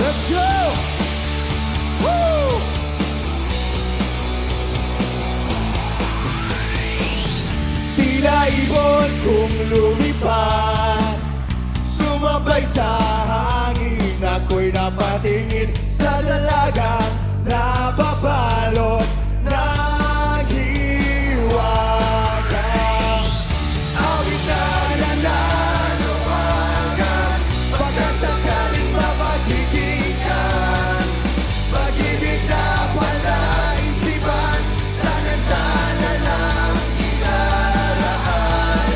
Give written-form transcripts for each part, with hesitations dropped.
Let's go! Woo! Tila ibon kung lumipad, sumabay sa hangin. Ako'y napatingin sa dalagang napabalot ng hiwaga. Awit na nananawagan, pagkasakaling mapagkikikan, pag-ibig na palaisipan, sa ganda na lang inaraan.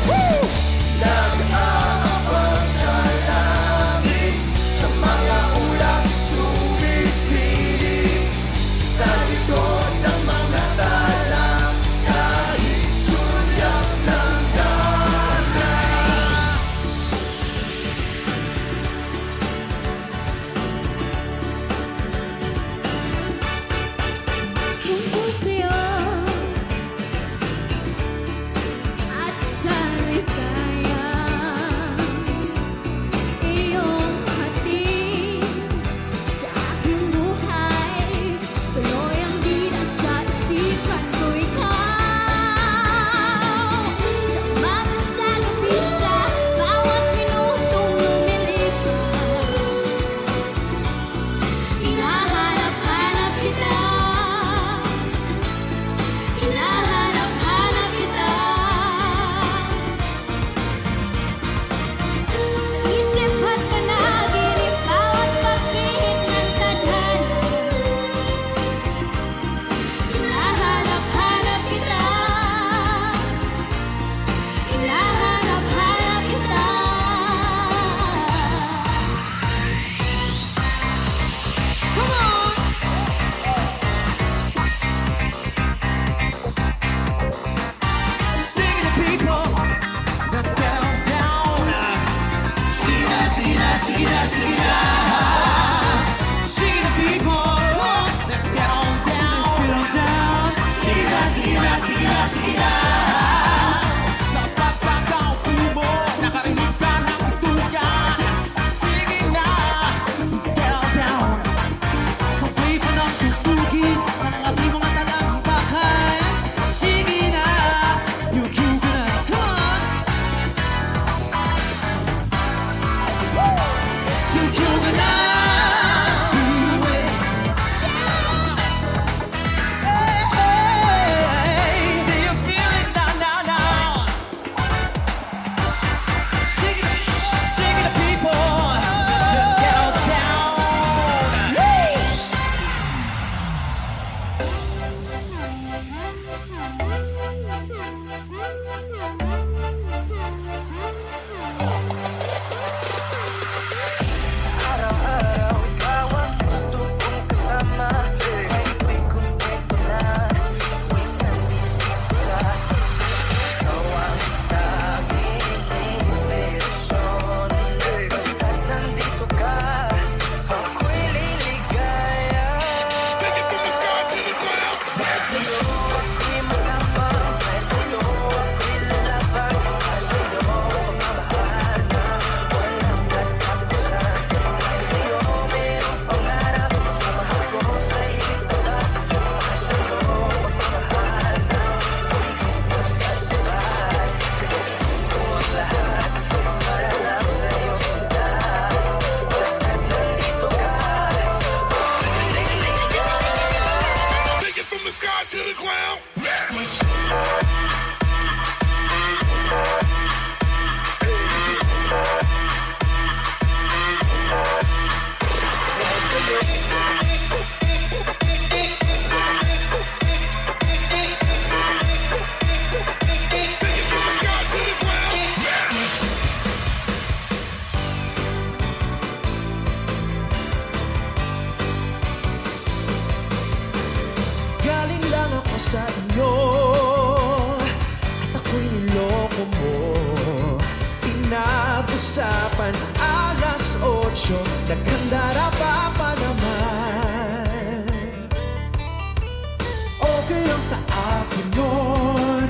Nag-aabang sa langit, sa mga ulang sumisilip, sa likod ng mga talang kahit sulyap ng dagat. Tungkol sa'yo at sa ligaya, iyong hatid sa aking buhay, tuloy ang bida sa isipan ko ikaw. Samahan sa gabi sa bawat minutong lumilipas, hinahanap-hanap kita. Hinahanap-hanap kita. Sa isip at panaginip, bawat pag-ihip ng tadhana, hinahanap-hanap kita. Hinahanap-hanap kita. Come on! Sing to people, let's get on down. Sina, sina, sina, sina. Sing to people, let's get on down. Sina, sina, sina, sina. Sa pagkakaw mo, nakarinig ka ng tutugan. Sige na, get on down. Pag-play pa ng tugtugin ang ating mga talampakan. Sige na, yukyuk ka na, come on. Yukyuk ka na. Do it. Hey, do you feel it now, now, now? Sing it to people. Let's get on down. Araw-araw ikaw ang gusto kong kasama. Ako'y kumpleto na, ako'y nandito ka. Ikaw ang tanging inspirasyon. Basta't nandito ka, ako'y liligaya. Di mo lamang sa inyo at ako'y niloko mo. Pinag-usapan alas 8, nagkandara pa naman. Okay lang sa akin nun,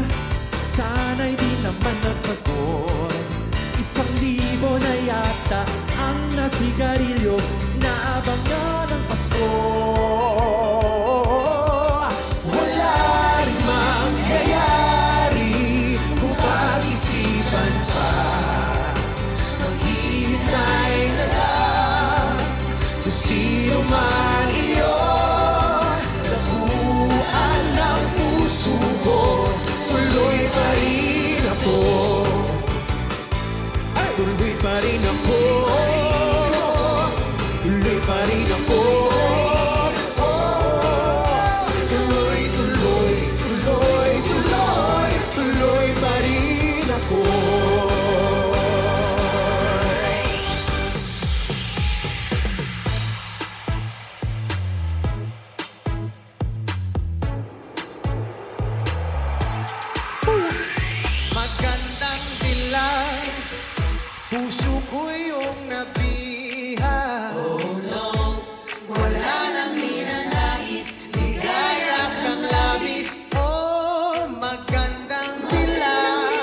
sana'y di naman nagpagod. 1,000 na yata ang nasigarilyo, inaabangan ng Pasko. Wala rin mangyayari kung pag-isipan pa. Maghihintay na lang kung sino man iyon. Nabuuan ng puso ko, tuloy pa rin ako. Tuloy pa rin ako. Tuloy pa rin ako. Tuloy, tuloy, tuloy, tuloy, tuloy pa rin ako. Magandang dilag, puso ko yung nabiha. Oh no, wala nang ninanais, ligaya kang labis. Oh, magandang dilag.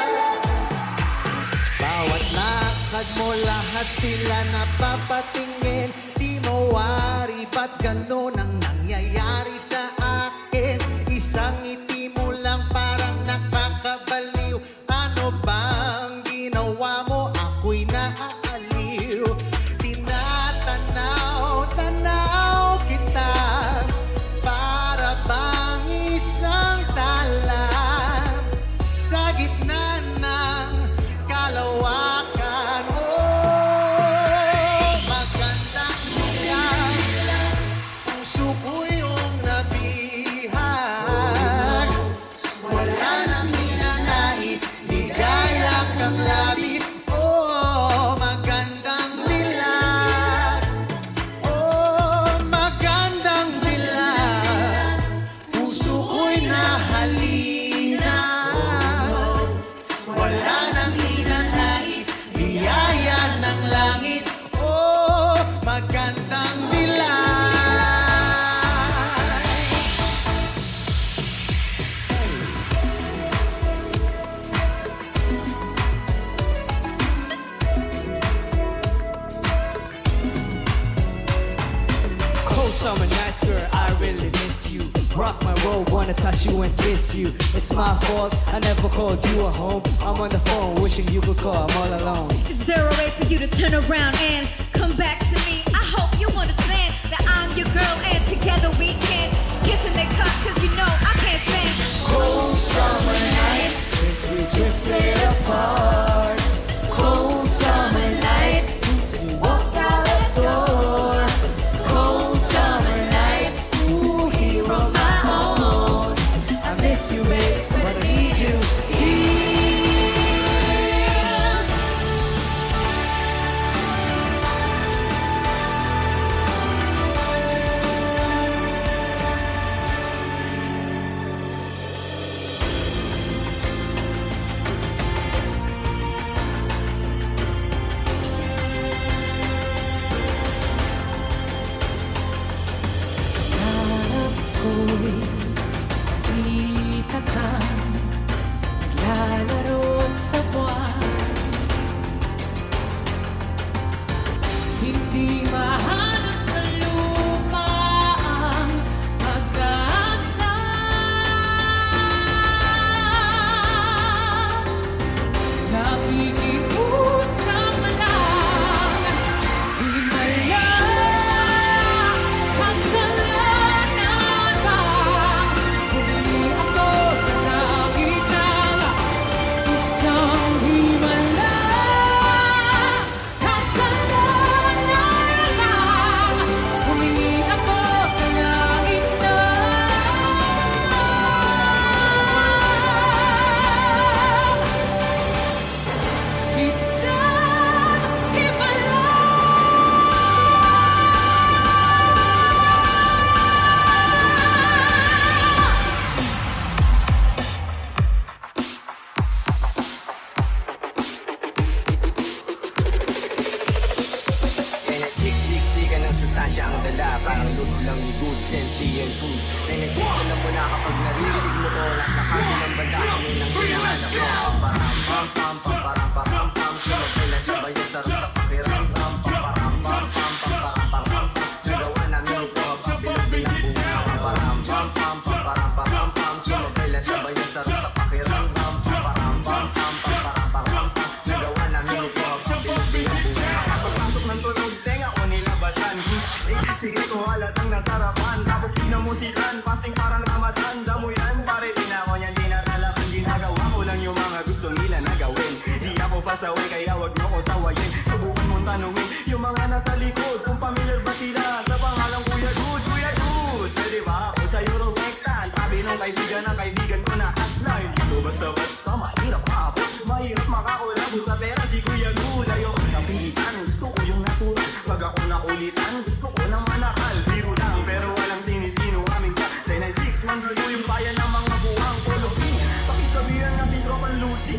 Bawat lakad mo, lahat sila napapatingin. Di mawari, ba't ganon ang nangyayari sa akin? Isang ngiti mo lang parang nakakabaliw. Ano bang ginawa mo? Ako'y naaaliw. Tinatanaw kita, para bang isang talan sa gitna ng kalawakan. Oh, magandang dilag, puso ko yung nabihag. Wala nang ninanais, ligaya kang labis. Oh, magandang dilag. Oh, magandang dilag, puso ko'y nahalina. Wala nang ninanais, biyaya ng langit. Oh, magandang dilag. Cold summer nights, girl, I really miss you. Rock my robe, wanna touch you and kiss you. It's my fault, I never called you at home. I'm on the phone, wishing you could call, I'm all alone. Is there a way for you to turn around and come back to me? I hope you understand that I'm your girl and together we can kiss and make up, cause you know I can't stand Cold summer nights, Since we drifted apart, cold summer nights. we walked out the door. Cold summer nights. Ooh, hero of my own. I miss you, babe, but I need you here. Hanap ko'y kita kang naglalaro sa buwan. Hindi mahanap sa lupa ang pag-asa. Nakikiusap lang, himala, kasalanan ba tea and food. Nenesis, alam mo na kapag naririnig mo ko, nasa kabi ng banda kami ng hinahanap ko. Pamparam pam pam pamparam param pam, sumabay na sabay ang sarap sa pakiramdam. Pamparam pam pam pamparam param pam, nagawa namin ito habang bilang-bilang bunga. Pamparam pam pam pamparam param pam, sumabay na sabay ang sarap sa pakiramdam. Pamparam pam pam pamparam param pam, nagawa namin ito habang bilang-bilang bunga. Pagpasok ng tunog, tenga ko nilabasan. Sige ko halatang nasarapan, tapos pinamusikan, pasting parang ramatan. Damo yan, pare din ako yan, di natalapan. Ginagawa ko lang yung mga gusto nila na gawin. Di ako pasaway, kaya wag mo ko sawayin. Subukan mong tanungin yung mga nasa likod, kung familiar ba sila sa pangalang Kuya Dude. Kuya Dude, pwede ba ako sa'yo rumektan? Sabi nung kaibigan ng kaibigan ko na hustler, hindi ko basta-basta